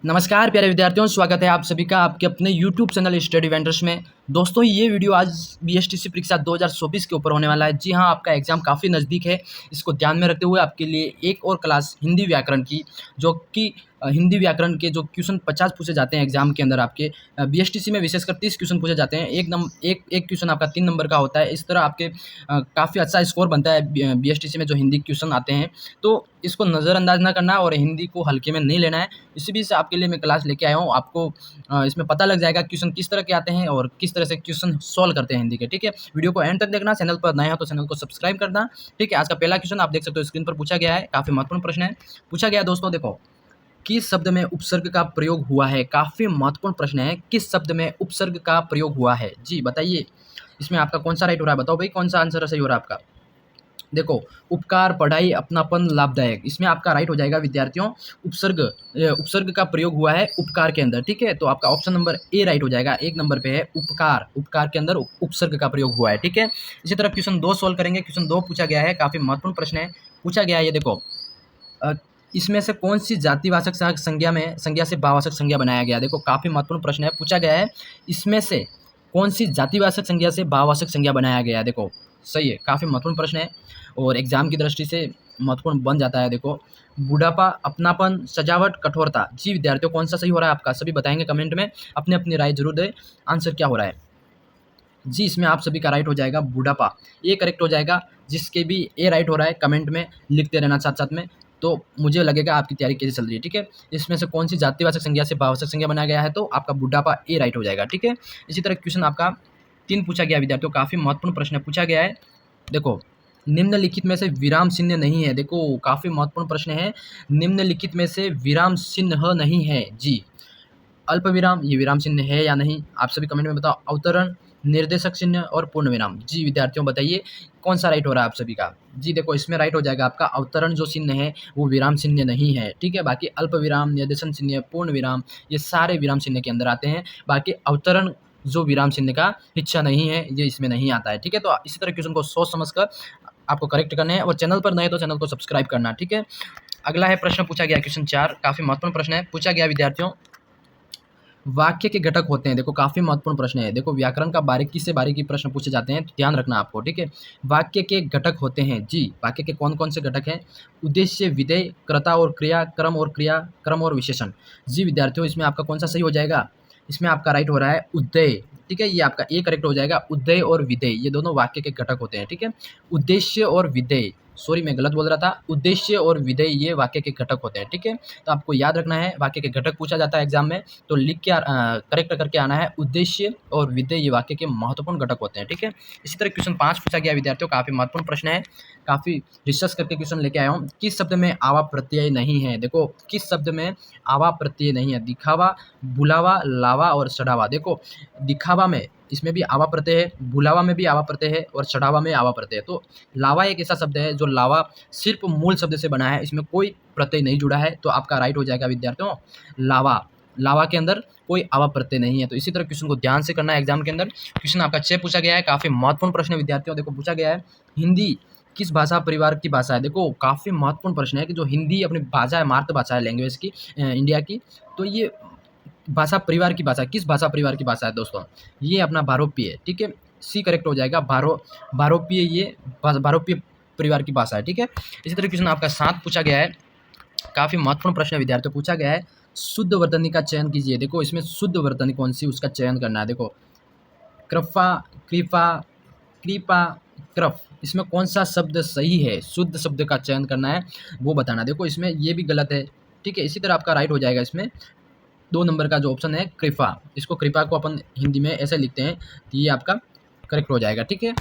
नमस्कार प्यारे विद्यार्थियों, स्वागत है आप सभी का आपके अपने YouTube चैनल स्टडी वेंटर्स में। दोस्तों, ये वीडियो आज बीएसटीसी परीक्षा 2024 के ऊपर होने वाला है। जी हाँ, आपका एग्ज़ाम काफ़ी नज़दीक है। इसको ध्यान में रखते हुए आपके लिए एक और क्लास हिंदी व्याकरण की, जो कि हिंदी व्याकरण के जो क्वेश्चन 50 पूछे जाते हैं एग्ज़ाम के अंदर आपके बीएसटीसी में विशेषकर 30 क्वेश्चन पूछे जाते हैं। एक क्वेश्चन आपका 3 नंबर का होता है। इस तरह आपके काफ़ी अच्छा स्कोर बनता है बीएसटीसी में जो हिंदी क्वेश्चन आते हैं। तो इसको नज़रअंदाज ना करना और हिंदी को हल्के में नहीं लेना है। इसी बीच से आपके लिए मैं क्लास लेके आया हूँ। आपको इसमें पता लग जाएगा क्वेश्चन किस तरह के आते हैं और किस तरह से क्वेश्चन सॉल्व करते हैं हिंदी के। ठीक है, वीडियो को एंड तक देखना। चैनल पर नए हो तो चैनल को सब्सक्राइब करना। ठीक है, आज का पहला क्वेश्चन आप देख सकते हो स्क्रीन पर पूछा गया है। काफ़ी महत्वपूर्ण प्रश्न है। पूछा गया है दोस्तों, देखो, किस शब्द में उपसर्ग का प्रयोग हुआ है। काफ़ी महत्वपूर्ण प्रश्न है। किस शब्द में उपसर्ग का प्रयोग हुआ है, जी बताइए। इसमें आपका कौन सा राइट हो रहा है, बताओ भाई, कौन सा आंसर सही हो रहा है आपका। देखो, उपकार, पढ़ाई, अपनापन, लाभदायक, इसमें आपका राइट हो जाएगा विद्यार्थियों। उपसर्ग का प्रयोग हुआ है उपकार के अंदर। ठीक है, तो आपका ऑप्शन नंबर ए राइट हो जाएगा। एक नंबर पे है उपकार। उपकार के अंदर उपसर्ग का प्रयोग हुआ है। ठीक है, इसी तरह क्वेश्चन 2 सॉल्व करेंगे। क्वेश्चन 2 पूछा गया है, काफ़ी महत्वपूर्ण प्रश्न है। पूछा गया है ये देखो, अ, इसमें से कौन सी जातिवाचक संज्ञा से भाववाचक संज्ञा बनाया गया। देखो, काफ़ी महत्वपूर्ण प्रश्न है। पूछा गया है इसमें से कौन सी जातिवाचक संज्ञा से भाववाचक संज्ञा बनाया गया है। देखो, सही है, काफ़ी महत्वपूर्ण प्रश्न है और एग्जाम की दृष्टि से महत्वपूर्ण बन जाता है। देखो, बुढ़ापा, अपनापन, सजावट, कठोरता, जी विद्यार्थियों कौन सा सही हो रहा है आपका, सभी बताएंगे कमेंट में। अपनी अपनी राय जरूर दें। आंसर क्या हो रहा है जी, इसमें आप सभी का राइट हो जाएगा बुढ़ापा। ए करेक्ट हो जाएगा। जिसके भी ए राइट हो रहा है कमेंट में लिखते रहना साथ साथ में, तो मुझे लगेगा आपकी तैयारी कैसे चल रही है। ठीक है, इसमें से कौन सी जातिवाचक संज्ञा से भाववाचक संज्ञा बनाया गया है, तो आपका बुढ़ापा ए राइट हो जाएगा। ठीक है, इसी तरह क्वेश्चन आपका 3 पूछा गया विद्यार्थियों, काफ़ी महत्वपूर्ण प्रश्न पूछा गया है। देखो, निम्नलिखित में से विराम चिन्ह नहीं है। देखो, काफ़ी महत्वपूर्ण प्रश्न है। निम्नलिखित में से विराम चिन्ह नहीं है जी। अल्प विराम, ये विराम चिन्ह है या नहीं, आप सभी कमेंट में बताओ। अवतरण, निर्देशक चिन्ह और पूर्ण विराम, जी विद्यार्थियों बताइए कौन सा राइट हो रहा है आप सभी का। जी देखो, इसमें राइट हो जाएगा आपका अवतरण जो चिन्ह है वो विराम चिन्ह नहीं है। ठीक है, बाकी अल्प विराम, निर्देशन चिन्ह, पूर्ण विराम, ये सारे विराम चिन्ह के अंदर आते हैं। बाकी अवतरण जो विराम चिन्ह का हिस्सा नहीं है, ये इसमें नहीं आता है। ठीक है, तो इसी तरह क्वेश्चन को सोच समझ कर आपको करेक्ट करना है और चैनल पर नए तो चैनल को सब्सक्राइब करना। ठीक है, अगला है प्रश्न पूछा गया क्वेश्चन 4, काफ़ी महत्वपूर्ण प्रश्न है। पूछा गया विद्यार्थियों, वाक्य के घटक होते हैं। देखो, काफ़ी महत्वपूर्ण प्रश्न है। देखो, व्याकरण का बारीकी से बारीकी प्रश्न पूछे जाते हैं, तो ध्यान रखना आपको। ठीक है, वाक्य के घटक होते हैं जी। वाक्य के कौन कौन से घटक हैं। उद्देश्य, विधेय, कर्ता और क्रिया, क्रम और विशेषण। जी विद्यार्थियों, इसमें आपका कौन सा सही हो जाएगा। इसमें आपका राइट हो रहा है उद्देय। ठीक है, ये आपका ए करेक्ट हो जाएगा। उद्देय और विधेय ये दोनों वाक्य के घटक होते हैं। ठीक है, उद्देश्य और विधेय, सॉरी मैं गलत बोल रहा था, उद्देश्य और विधेय ये वाक्य के घटक होते हैं। ठीक है, तो आपको याद रखना है, वाक्य के घटक पूछा जाता है एग्जाम में तो लिख के करेक्ट करके आना है। उद्देश्य और विधेय ये वाक्य के महत्वपूर्ण घटक होते हैं। ठीक है, इसी तरह क्वेश्चन 5 पूछा गया विद्यार्थियों, काफ़ी महत्वपूर्ण प्रश्न है। काफ़ी रिसर्च करके क्वेश्चन लेके आया हूँ। किस शब्द में आवा प्रत्यय नहीं है। देखो, किस शब्द में आवा प्रत्यय नहीं है। दिखावा, बुलावा, लावा और चढ़ावा। देखो, दिखावा में इसमें भी आवा प्रत्यय है, बुलावा में भी आवा प्रत्यय है और चढ़ावा में आवा प्रत्यय है। तो लावा एक ऐसा शब्द है जो लावा सिर्फ मूल शब्द से बना है, इसमें कोई प्रत्यय नहीं जुड़ा है, तो आपका राइट हो जाएगा विद्यार्थियों लावा। लावा के अंदर कोई आवा प्रत्यय नहीं है। तो इसी तरह क्वेश्चन को ध्यान से करना है एग्जाम के अंदर। क्वेश्चन आपका 6 पूछा गया है, काफ़ी महत्वपूर्ण प्रश्न है विद्यार्थियों। देखो, पूछा गया है हिंदी किस भाषा परिवार की भाषा है। देखो, काफ़ी महत्वपूर्ण प्रश्न है कि जो हिंदी अपनी भाषा है, मातृभाषा है लैंग्वेज की इंडिया की, तो ये भाषा परिवार की भाषा, किस भाषा परिवार की भाषा है दोस्तों, ये अपना भारोपीय है। ठीक है, सी करेक्ट हो जाएगा। भारोपीय, ये भारोपीय परिवार की भाषा है। ठीक है, इसी तरह क्वेश्चन आपका 7 पूछा गया है, काफ़ी महत्वपूर्ण प्रश्न है विद्यार्थियों। पूछा गया है शुद्ध वर्तनी का चयन कीजिए। देखो, इसमें शुद्ध वर्तनी कौन सी, उसका चयन करना है। देखो, कृपा, कृपा, कृपा, कृप, इसमें कौन सा शब्द सही है, शुद्ध शब्द का चयन करना है, वो बताना। देखो, इसमें ये भी गलत है। ठीक है, इसी तरह आपका राइट हो जाएगा इसमें 2 नंबर का जो ऑप्शन है कृपा। इसको कृपा को अपन हिंदी में ऐसे लिखते हैं, तो ये आपका करेक्ट हो जाएगा। ठीक है,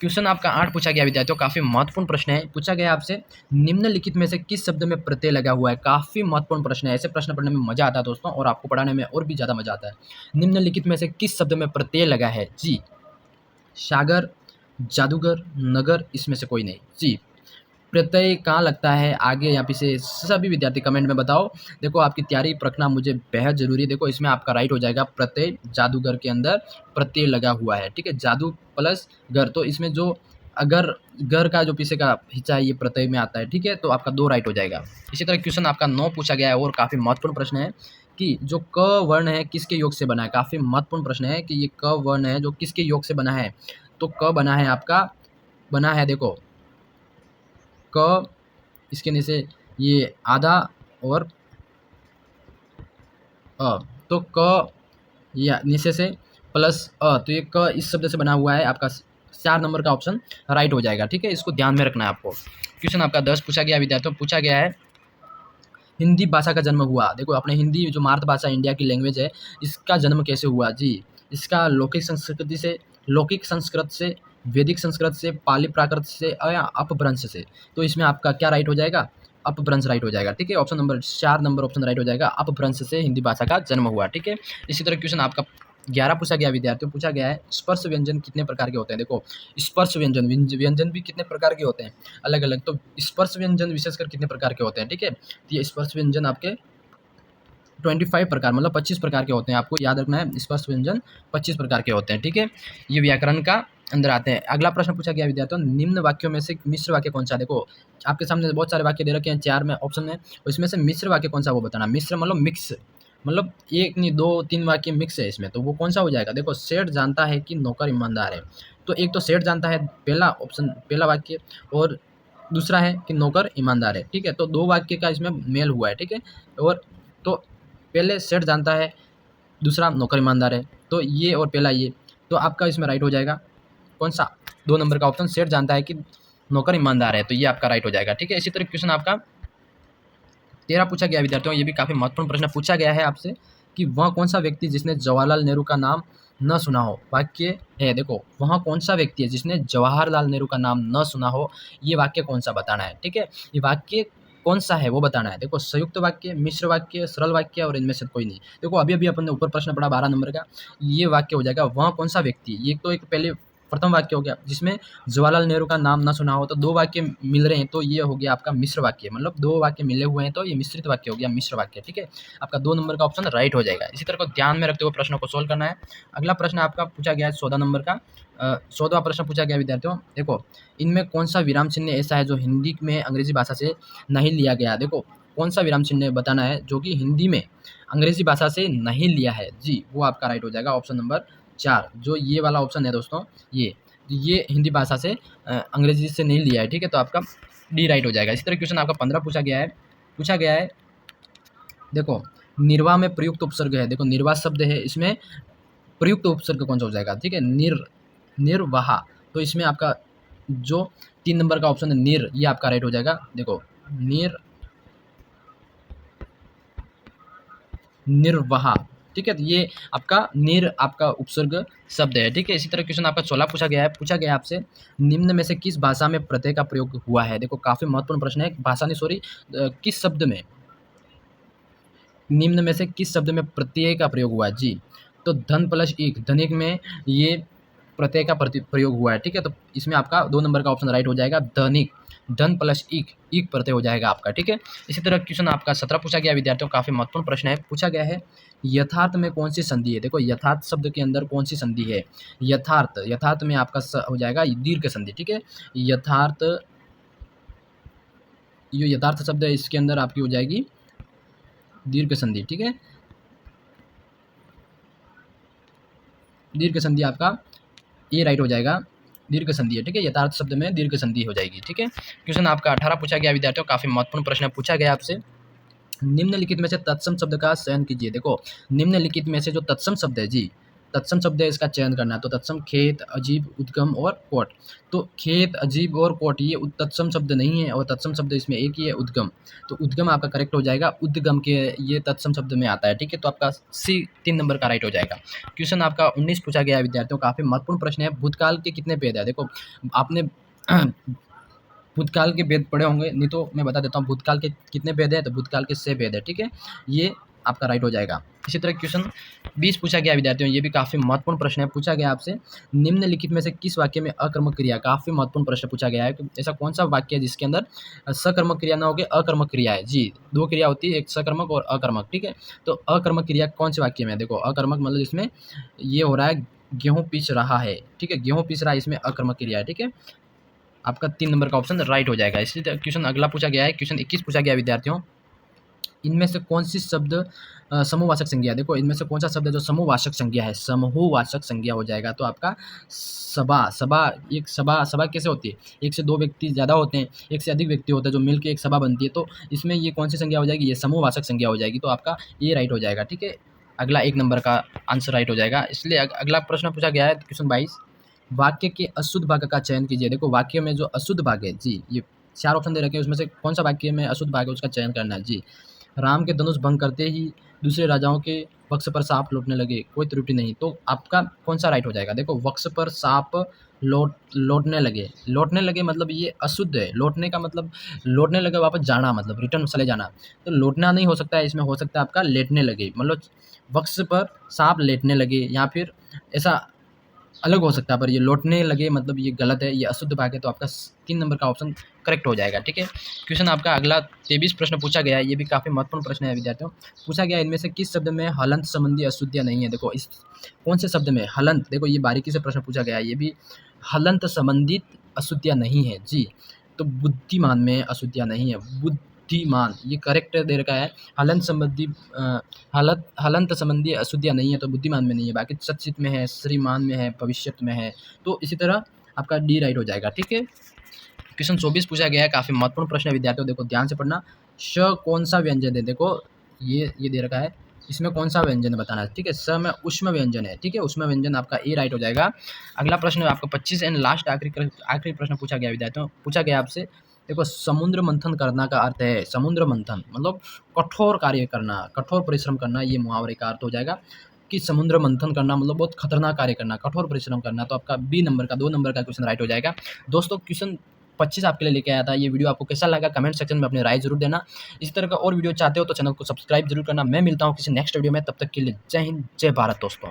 क्वेश्चन आपका 8 पूछा गया विद्यार्थियों, काफ़ी महत्वपूर्ण प्रश्न है। पूछा गया आपसे निम्नलिखित में से किस शब्द में प्रत्यय लगा हुआ है। काफ़ी महत्वपूर्ण प्रश्न है। ऐसे प्रश्न पढ़ने में मजा आता है दोस्तों, और आपको पढ़ाने में और भी ज़्यादा मजा आता है। निम्नलिखित में से किस शब्द में प्रत्यय लगा है जी। सागर, जादूगर, नगर, इसमें से कोई नहीं जी। प्रत्यय कहाँ लगता है, आगे या पीछे, सभी विद्यार्थी कमेंट में बताओ। देखो, आपकी तैयारी परखना मुझे बेहद ज़रूरी है। देखो, इसमें आपका राइट हो जाएगा प्रत्यय, जादूगर के अंदर प्रत्यय लगा हुआ है। ठीक है, जादू प्लस घर, तो इसमें जो अगर घर का जो पीछे का हिस्सा है ये प्रत्यय में आता है। ठीक है, तो आपका 2 राइट हो जाएगा। इसी तरह क्वेश्चन आपका 9 पूछा गया है और काफ़ी महत्वपूर्ण प्रश्न है। कि जो क वर्ण है किसके योग से बना है। काफ़ी महत्वपूर्ण प्रश्न है कि ये क वर्ण है जो किसके योग से बना है। तो क बना है आपका, बना है देखो क, इसके नीचे ये आधा और अ, तो क या नीचे से प्लस तो ये क इस शब्द से बना हुआ है। आपका 4 नंबर का ऑप्शन राइट हो जाएगा। ठीक है, इसको ध्यान में रखना है आपको। क्वेश्चन आपका 10 पूछा गया विद्यार्थियों, पूछा गया है हिंदी भाषा का जन्म हुआ। देखो अपने हिंदी जो मातृभाषा इंडिया की लैंग्वेज है, इसका जन्म कैसे हुआ जी। इसका लौकिक संस्कृति से, लौकिक संस्कृत से, वैदिक संस्कृत से, पाली प्राकृत से या अपभ्रंश से। तो इसमें आपका क्या राइट हो जाएगा, अपभ्रंश राइट हो जाएगा। ठीक है, option number 4 number option right हो जाएगा, अपभ्रंश से हिंदी भाषा का जन्म हुआ। ठीक है, इसी तरह क्वेश्चन आपका 11 पूछा गया विद्यार्थियों, पूछा गया है स्पर्श व्यंजन कितने प्रकार के होते हैं। देखो स्पर्श व्यंजन, व्यंजन भी कितने प्रकार के होते हैं, अलग अलग। तो स्पर्श व्यंजन विशेषकर कितने प्रकार के होते हैं। ठीक है, तो ये स्पर्श व्यंजन आपके 25 प्रकार, मतलब 25 प्रकार के होते हैं। आपको याद रखना है स्पर्श व्यंजन 25 प्रकार के होते हैं। ठीक है, ये व्याकरण का अंदर आते हैं। अगला प्रश्न पूछा गया विद्यार्थियों, निम्न वाक्यों में से मिश्र वाक्य कौन सा। देखो आपके सामने बहुत सारे वाक्य दे रखे हैं, 4 में ऑप्शन में, इसमें से मिश्र वाक्य कौन सा वो बताना। मिश्र मतलब मिक्स, मतलब एक नहीं 2 3 वाक्य मिक्स है इसमें, तो वो कौन सा हो जाएगा। देखो सेठ जानता है कि नौकर ईमानदार है, तो एक तो सेठ जानता है पहला ऑप्शन, पहला वाक्य, और दूसरा है कि नौकर ईमानदार है। ठीक है, तो 2 वाक्य का इसमें मेल हुआ है। ठीक है, और तो पहले सेठ जानता है, दूसरा नौकर ईमानदार है, तो ये और पहला ये, तो आपका इसमें राइट हो जाएगा कौन सा, 2 नंबर का ऑप्शन, सेठ जानता है कि नौकर ईमानदार है, तो ये आपका राइट हो जाएगा। ठीक है, इसी तरह क्वेश्चन आपका 13 पूछा गया विद्यार्थियों, ये भी काफ़ी महत्वपूर्ण प्रश्न पूछा गया है आपसे कि वह कौन सा व्यक्ति जिसने जवाहरलाल नेहरू का नाम न सुना हो। वाक्य है देखो, वहाँ कौन सा व्यक्ति है जिसने जवाहरलाल नेहरू का नाम न सुना हो, ये वाक्य कौन सा बताना है। ठीक है, ये वाक्य कौन सा है वो बताना है। देखो संयुक्त वाक्य, मिश्र वाक्य, सरल वाक्य और इनमें से कोई नहीं। देखो अभी अभी अपन ने ऊपर प्रश्न पढ़ा 12 नंबर का, ये वाक्य हो जाएगा वहाँ कौन सा व्यक्ति। ये तो एक पहले प्रथम वाक्य हो गया जिसमें जवाहरलाल नेहरू का नाम ना सुना हो, तो 2 वाक्य मिल रहे हैं, तो ये हो गया आपका मिश्र वाक्य, मतलब 2 वाक्य मिले हुए हैं तो ये मिश्रित वाक्य हो गया, मिश्र वाक्य। ठीक है, आपका 2 नंबर का ऑप्शन राइट हो जाएगा। इसी तरह को ध्यान में रखते हुए प्रश्न को सोल्व करना है। अगला प्रश्न आपका पूछा गया है 14 नंबर का, 14वां प्रश्न पूछा गया विद्यार्थियों, देखो इनमें कौन सा विराम चिन्ह ऐसा है जो हिंदी में अंग्रेजी भाषा से नहीं लिया गया। देखो कौन सा विराम चिन्ह बताना है जो कि हिंदी में अंग्रेजी भाषा से नहीं लिया है जी, वो आपका राइट हो जाएगा ऑप्शन नंबर 4, जो ये वाला ऑप्शन है दोस्तों, ये हिंदी भाषा से अंग्रेजी से नहीं लिया है। ठीक है, तो आपका डी राइट हो जाएगा। इसी तरह क्वेश्चन आपका 15 पूछा गया है देखो निर्वाह में प्रयुक्त उपसर्ग है। देखो निर्वाह शब्द है, इसमें प्रयुक्त उपसर्ग कौन सा हो जाएगा। ठीक है, निर्वाह, तो इसमें आपका जो 3 नंबर का ऑप्शन है निर, ये आपका राइट हो जाएगा। देखो निर्वाह। ठीक है, तो ये आपका आपका उपसर्ग शब्द है। ठीक है, इसी तरह क्वेश्चन आपका 16 पूछा गया है आपसे, निम्न में से किस भाषा में प्रत्यय का प्रयोग हुआ है। देखो काफी महत्वपूर्ण प्रश्न है, भाषा नहीं सॉरी, किस शब्द में, निम्न में से किस शब्द में प्रत्यय का प्रयोग हुआ है जी। तो धन प्लस एक, धनिक में ये प्रत्यय का प्रयोग हुआ है। ठीक है, तो इसमें आपका 2 नंबर का ऑप्शन राइट हो जाएगा, धनिक, धन प्लस एक प्रत्यय हो जाएगा आपका। ठीक है, इसी तरह क्वेश्चन आपका 17 पूछा गया विद्यार्थियों, काफी महत्वपूर्ण प्रश्न है, पूछा गया है यथार्थ में कौन सी संधि है। देखो यथार्थ शब्द के अंदर कौन सी संधि है, यथार्थ में आपका हो जाएगा दीर्घ संधि। ठीक है, यथार्थ, ये यथार्थ शब्द है, इसके अंदर आपकी हो जाएगी दीर्घ संधि। ठीक है, दीर्घ संधि आपका ये राइट हो जाएगा, दीर्घ संधि है। ठीक है, यथार्थ शब्द में दीर्घ संधि हो जाएगी। ठीक है, क्वेश्चन आपका 18 पूछा गया विद्यार्थियों, काफी महत्वपूर्ण प्रश्न पूछा गया आपसे, निम्नलिखित में से तत्सम शब्द का चयन कीजिए। देखो निम्नलिखित में से जो तत्सम शब्द है जी, तत्सम शब्द है, इसका चयन करना है। तो तत्सम खेत, अजीब, उद्गम और कोट। तो खेत, अजीब और कोट ये तत्सम शब्द नहीं है, और तत्सम शब्द इसमें एक ही है, उद्गम। तो उद्गम आपका करेक्ट हो जाएगा, उद्गम के ये तत्सम शब्द में आता है। ठीक है, तो आपका सी 3 नंबर का राइट हो जाएगा। क्वेश्चन आपका 19 पूछा गया है विद्यार्थियों, काफी महत्वपूर्ण प्रश्न है, भूतकाल के कितने भेद है। देखो आपने भूतकाल के भेद पढ़े होंगे, नहीं तो मैं बता देता हूँ भूतकाल के कितने भेद है, तो भूतकाल के 6 भेद है। ठीक है, ये आपका राइट हो जाएगा। इसी तरह क्वेश्चन 20 पूछा गया विद्यार्थियों, ये भी काफी महत्वपूर्ण प्रश्न है, पूछा गया आपसे निम्नलिखित में से किस वाक्य में अकर्मक क्रिया, काफी महत्वपूर्ण प्रश्न पूछा गया है कि ऐसा कौन सा वाक्य है जिसके अंदर सकर्मक क्रिया ना हो के अकर्मक क्रिया है जी। 2 क्रिया होती है, एक सकर्मक और अकर्मक। ठीक है, तो अकर्मक क्रिया कौन से वाक्य में है। देखो अकर्मक मतलब इसमें ये हो रहा है गेहूं पीस रहा है। ठीक है, गेहूं पीस रहा है, इसमें अकर्मक क्रिया है। ठीक है, आपका 3 नंबर का ऑप्शन राइट हो जाएगा। इसी क्वेश्चन अगला पूछा गया है, क्वेश्चन 21 पूछा गया विद्यार्थियों, इनमें से कौन सी शब्द समूहवाचक संज्ञा है? देखो इनमें से कौन सा शब्द है जो समूहवाचक संज्ञा है? समूहवाचक संज्ञा हो जाएगा तो आपका सभा। सभा एक सभा सभा कैसे होती है? एक से दो व्यक्ति ज़्यादा होते हैं, एक से अधिक व्यक्ति होते हैं जो मिलके एक सभा बनती है, तो इसमें ये कौन सी संज्ञा हो जाएगी? ये समूहवाचक संज्ञा हो जाएगी, तो आपका ये राइट हो जाएगा। ठीक है, अगला 1 नंबर का आंसर राइट हो जाएगा। इसलिए अगला प्रश्न पूछा गया है क्वेश्चन 22, वाक्य के अशुद्ध भाग का चयन कीजिए। देखो वाक्य में जो अशुद्ध भाग है जी, ये 4 ऑप्शन दे रखे हैं, उसमें से कौन सा वाक्य में अशुद्ध भाग है उसका चयन करना है जी। राम के धनुष भंग करते ही दूसरे राजाओं के वक्ष पर सांप लौटने लगे, कोई त्रुटि नहीं, तो आपका कौन सा राइट हो जाएगा? देखो वक्ष पर सांप लौटने लगे मतलब ये अशुद्ध है। लौटने का मतलब लौटने लगे वापस जाना, मतलब रिटर्न चले जाना, तो लौटना नहीं हो सकता है, इसमें हो सकता है आपका लेटने लगे, मतलब वक्ष पर सांप लेटने लगे या फिर ऐसा अलग हो सकता है, पर ये लौटने लगे मतलब ये गलत है, ये अशुद्ध भाग है, तो आपका 3 नंबर का ऑप्शन करेक्ट हो जाएगा। ठीक है, क्वेश्चन आपका अगला 23 प्रश्न पूछा गया है, ये भी काफ़ी महत्वपूर्ण प्रश्न है विद्यार्थियों। पूछा गया इनमें से किस शब्द में हलंत संबंधी अशुद्धियाँ नहीं है? देखो इस कौन से शब्द में हलंत, देखो ये बारीकी से प्रश्न पूछा गया है, ये भी हलंत संबंधित अशुद्धियाँ नहीं है जी। तो बुद्धिमान में अशुद्धियाँ नहीं है, बुद्धिमान ये करेक्ट दे रखा है। हलंत संबंधी हलंत संबंधी अशुद्धियाँ नहीं है, तो बुद्धिमान में नहीं है, बाकी सचित में है, श्रीमान में है, भविष्यत में है, तो इसी तरह आपका डी राइट हो जाएगा। ठीक है, क्वेश्चन 24 पूछा गया है, काफ़ी महत्वपूर्ण प्रश्न है विद्यार्थियों, देखो ध्यान से पढ़ना। श कौन सा व्यंजन है? देखो ये दे रखा है, इसमें कौन सा व्यंजन बताना है? ठीक है, स में उष्म व्यंजन है। ठीक है, उष्म व्यंजन आपका ए राइट हो जाएगा। अगला प्रश्न आपका 25 एंड लास्ट आखिरी प्रश्न पूछा गया विद्यार्थियों, पूछा गया आपसे, देखो समुद्र मंथन करना का अर्थ है, समुद्र मंथन मतलब कठोर कार्य करना, कठोर परिश्रम करना, ये मुहावरे का अर्थ हो जाएगा कि समुद्र मंथन करना मतलब बहुत खतरनाक कार्य करना, कठोर परिश्रम करना, तो आपका बी नंबर का 2 नंबर का क्वेश्चन राइट हो जाएगा। दोस्तों क्वेश्चन 25 आपके लिए लेके आया था, ये वीडियो आपको कैसा लगा कमेंट सेक्शन में अपनी राय जरूर देना। इसी तरह का और वीडियो चाहते हो तो चैनल को सब्सक्राइब जरूर करना। मैं मिलता हूँ किसी नेक्स्ट वीडियो में, तब तक के लिए जय हिंद, जय भारत दोस्तों।